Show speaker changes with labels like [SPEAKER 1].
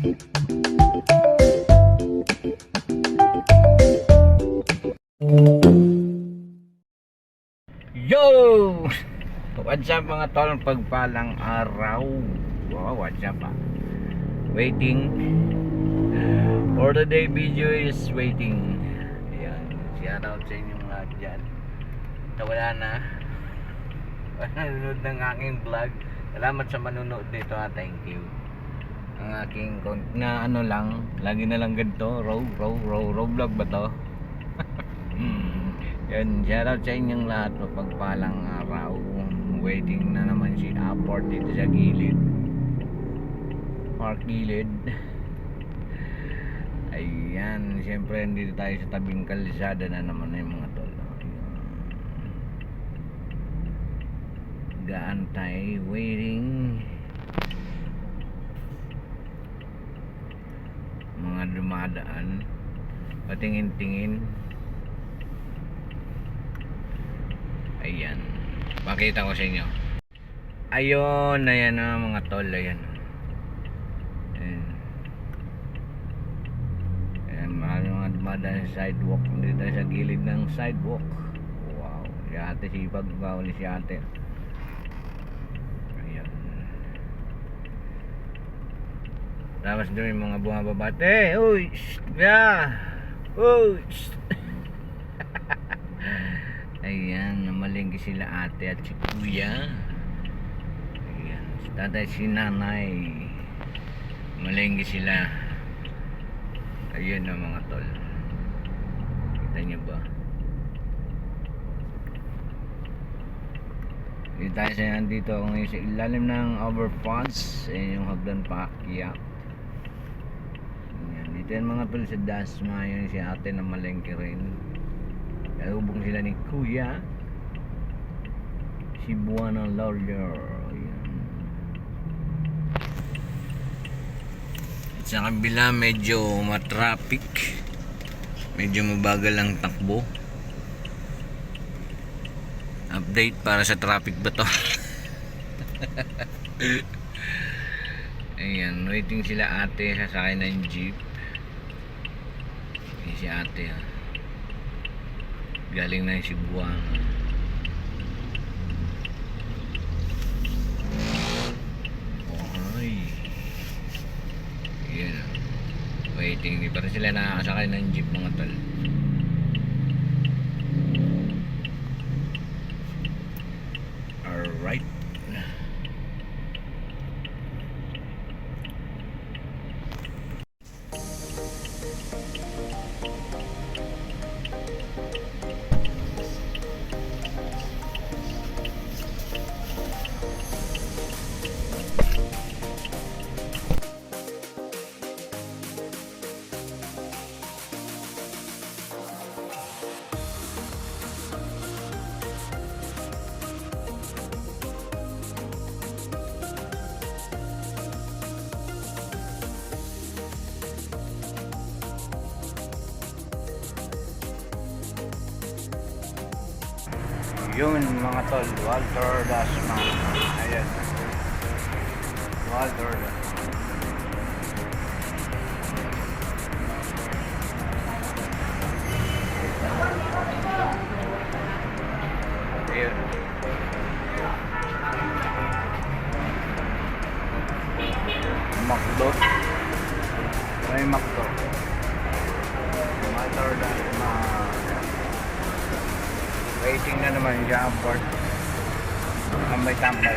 [SPEAKER 1] Yo! What's up mga tol? Pagpalang araw. Wow, what's up waiting for today video is waiting. Ayan, shout out sa inyong lahat dyan. Wala na nanonood ng aking vlog. Salamat sa manonood nito thank you. Ang aking na ano lang, lagi na lang ganito, raw vlog ba to? Yan, shout out sa inyong lahat. Pagpalang araw. Waiting na naman si Aport dito sa gilid, park gilid. Ayan, siyempre nandito tayo sa tabing kalsada na naman yung mga tol. Gaantay, waiting mga dumadaan, patingin-tingin. Ayan, pakita ko sa inyo. Ayun, ayan na mga tol. Ayan, marami mga dumadaan sa sidewalk. Dito tayo sa gilid ng sidewalk. Wow, si ate, sipag ba ulit si ate. Ayan, tapos doon yung mga bumababate. Uy, yeah. Uy. Ayan, namalingki sila ate at si kuya. Ayan, si tatay, si nanay, malingki sila. Ayun na mga tol, kita nyo ba? Dito tayo sa nandito ako ngayon sa ilalim ng overpass. Ayan yung hagdan paakyat. Ayan, dito yung mga tol sa Dasma. Yun si ate na malingki rin. Hubong sila ni kuya, si Buwana Lawyer. Ayan. Sa kabila medyo matraffic, medyo mabagal ang takbo. Update para sa traffic ba to? Ayan, waiting sila ate, sasakay ng jeep. Ayan si ate galing na yung Cebuano. Okay. Ayan, waiting, di pa rin sila nakakasakay ng jeep mga tol. Alright, yun mga tol, Walter Dasma. Ayan, Walter Dasma. Ayan, Macdo, may Macdo, Walter Dasma. Waiting na naman dyan, Aport. Tambay-tambay.